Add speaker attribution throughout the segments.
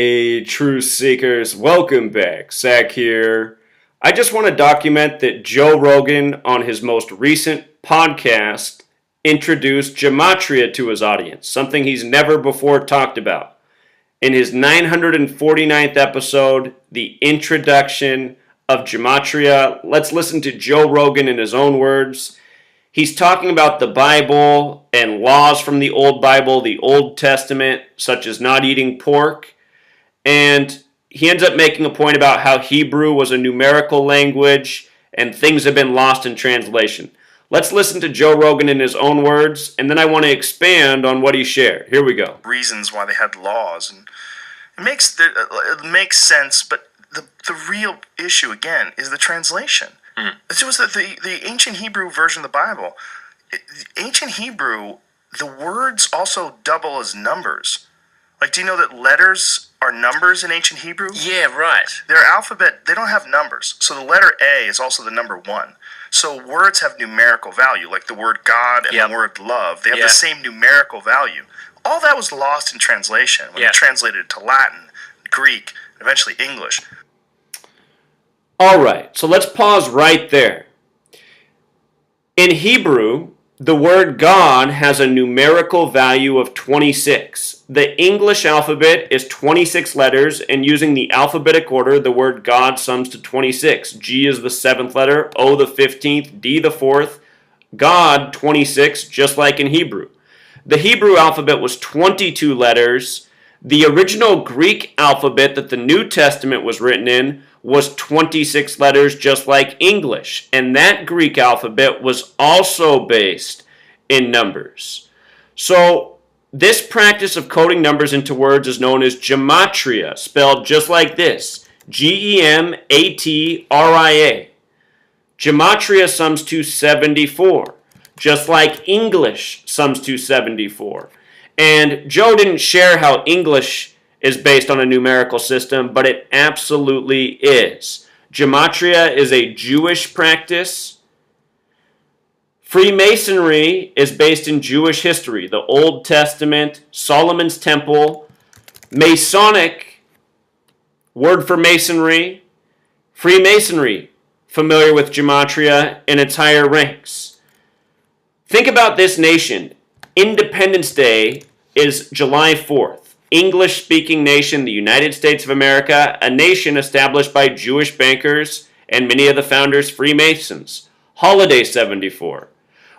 Speaker 1: Hey, truth seekers, welcome back. Zach here. I just want to document that Joe Rogan, on his most recent podcast, introduced Gematria to his audience, something he's never before talked about. In his 949th episode, the introduction of Gematria, let's listen to Joe Rogan in his own words. He's talking about the Bible and laws from the Old Bible, the Old Testament, such as not eating pork. And he ends up making a point about how Hebrew was a numerical language and things have been lost in translation. Let's listen to Joe Rogan in his own words, and then I want to expand on what he shared. Here we go.
Speaker 2: Reasons why they had laws, and it makes sense, but the real issue, again, is the translation. It was the ancient Hebrew version of the Bible. Ancient Hebrew, the words also double as numbers. Like, do you know that letters are numbers in ancient Hebrew?
Speaker 3: Yeah, right.
Speaker 2: Their alphabet, they don't have numbers. So the letter A is also the number 1. So words have numerical value, like the word God and the word love. They have the same numerical value. All that was lost in translation when they translated it to Latin, Greek, and eventually English.
Speaker 1: All right, so let's pause right there. In Hebrew, the word God has a numerical value of 26. The English alphabet is 26 letters, and using the alphabetic order, the word God sums to 26. G is the 7th letter, O the 15th, D the 4th, God 26, just like in Hebrew. The Hebrew alphabet was 22 letters. The original Greek alphabet that the New Testament was written in was 26 letters, just like English. And that Greek alphabet was also based in numbers. So this practice of coding numbers into words is known as gematria, spelled just like this, Gematria. Gematria sums to 74, just like English sums to 74. And Joe didn't share how English is based on a numerical system, but it absolutely is. Gematria is a Jewish practice. Freemasonry is based in Jewish history, the Old Testament, Solomon's Temple. Masonic, word for masonry, Freemasonry, familiar with Gematria in its higher ranks. Think about this nation. Independence Day is July 4th. English-speaking nation, the United States of America, a nation established by Jewish bankers and many of the founders Freemasons. Holiday 74.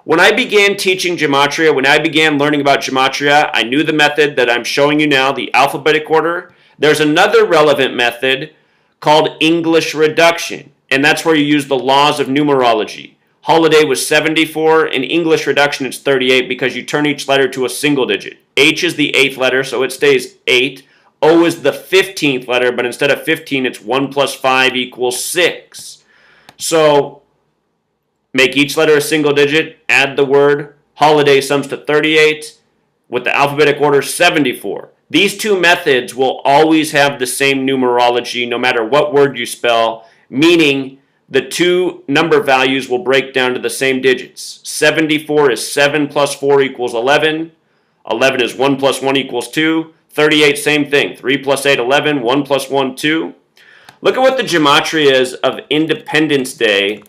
Speaker 1: When I began teaching Gematria, when I began learning about Gematria, I knew the method that I'm showing you now, the alphabetic order. There's another relevant method called English reduction, and that's where you use the laws of numerology. Holiday was 74. In English reduction, it's 38 because you turn each letter to a single digit. H is the 8th letter, so it stays 8. O is the 15th letter, but instead of 15, it's 1 plus 5 equals 6. So make each letter a single digit, add the word. Holiday sums to 38 with the alphabetic order 74. These two methods will always have the same numerology no matter what word you spell, meaning the two number values will break down to the same digits. 74 is 7 plus 4 equals 11. 11 is 1 plus 1 equals 2. 38, same thing. 3 plus 8, 11. 1 plus 1, 2. Look at what the gematria is of Independence Day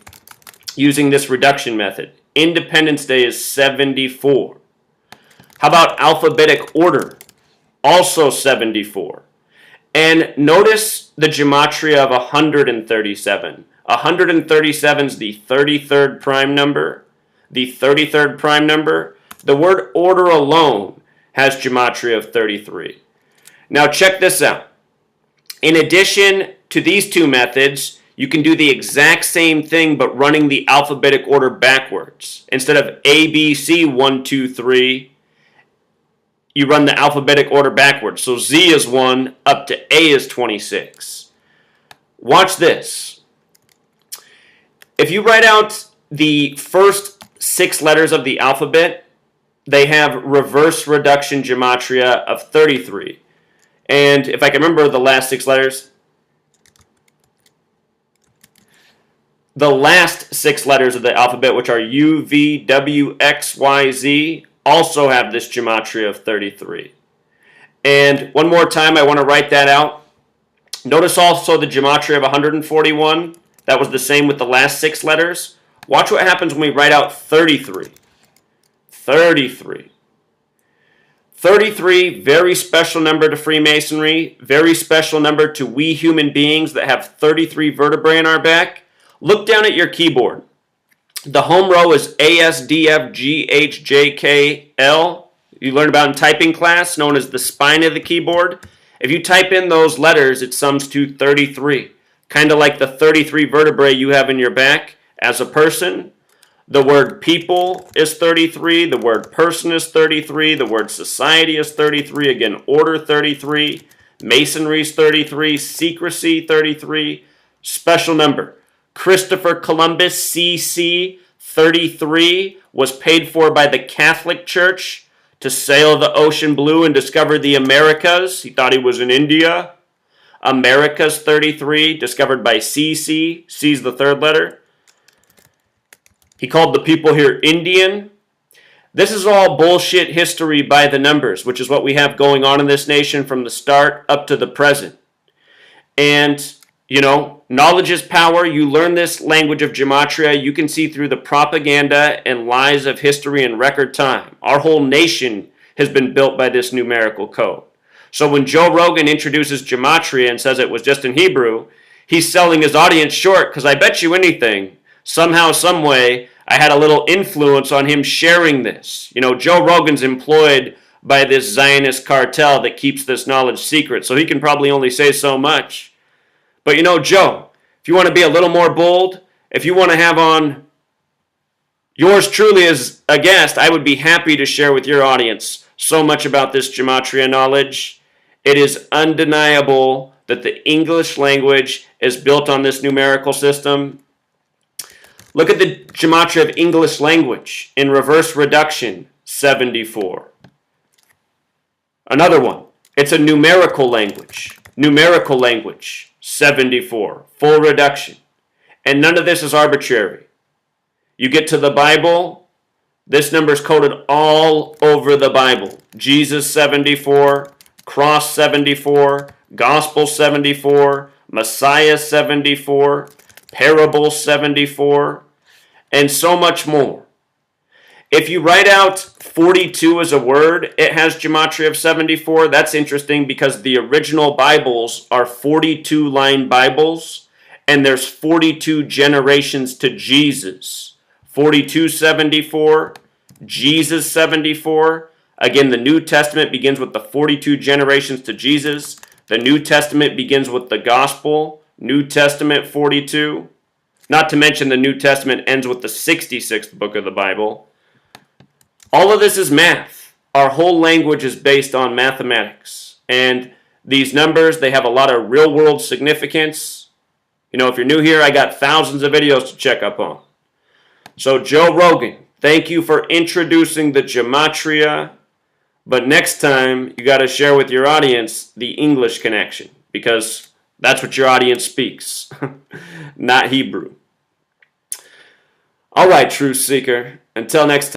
Speaker 1: using this reduction method. Independence Day is 74. How about alphabetic order? Also 74. And notice the gematria of 137. 137 is the 33rd prime number. The 33rd prime number. The word order alone has gematria of 33. Now check this out. In addition to these two methods, you can do the exact same thing but running the alphabetic order backwards. Instead of A, B, C, 1, 2, 3, you run the alphabetic order backwards. So Z is 1, up to A is 26. Watch this. If you write out the first 6 letters of the alphabet, they have reverse reduction gematria of 33. And if I can remember the last 6 letters, the last 6 letters of the alphabet, which are U, V, W, X, Y, Z, also have this gematria of 33. And one more time, I want to write that out. Notice also the gematria of 141. That was the same with the last 6 letters. Watch what happens when we write out 33. 33. 33, very special number to Freemasonry, very special number to we human beings that have 33 vertebrae in our back. Look down at your keyboard. The home row is A, S, D, F, G, H, J, K, L. You learned about in typing class, known as the spine of the keyboard. If you type in those letters, it sums to 33. Kind of like the 33 vertebrae you have in your back as a person. The word people is 33. The word person is 33. The word society is 33. Again, order 33. Masonry is 33. Secrecy 33. Special number. Christopher Columbus, CC 33, was paid for by the Catholic Church to sail the ocean blue and discover the Americas. He thought he was in India. Americas 33, discovered by CC. C's the third letter. He called the people here Indian. This is all bullshit history by the numbers, which is what we have going on in this nation from the start up to the present. And, you know, knowledge is power. You learn this language of gematria. You can see through the propaganda and lies of history in record time. Our whole nation has been built by this numerical code. So when Joe Rogan introduces gematria and says it was just in Hebrew, he's selling his audience short, because I bet you anything, somehow, some way, I had a little influence on him sharing this. You know, Joe Rogan's employed by this Zionist cartel that keeps this knowledge secret, so he can probably only say so much. But you know, Joe, if you want to be a little more bold, if you want to have on yours truly as a guest, I would be happy to share with your audience so much about this gematria knowledge. It is undeniable that the English language is built on this numerical system. Look at the gematria of English language in reverse reduction, 74. Another one, it's a numerical language. Numerical language, 74. Full reduction. And none of this is arbitrary. You get to the Bible, this number is coded all over the Bible. Jesus, 74. Cross, 74. Gospel, 74. Messiah, 74. Parable 74, and so much more. If you write out 42 as a word, it has gematria of 74. That's interesting because the original Bibles are 42-line Bibles, and there's 42 generations to Jesus. 42, 74, Jesus 74. Again, the New Testament begins with the 42 generations to Jesus. The New Testament begins with the Gospel. New Testament 42. Not to mention the New Testament ends with the 66th book of the Bible. All of this is math. Our whole language is based on mathematics. And these numbers, they have a lot of real-world significance. You know, if you're new here, I got thousands of videos to check up on. So Joe Rogan, thank you for introducing the gematria. But next time, you got to share with your audience the English connection, because that's what your audience speaks, not Hebrew. All right, truth seeker. Until next time.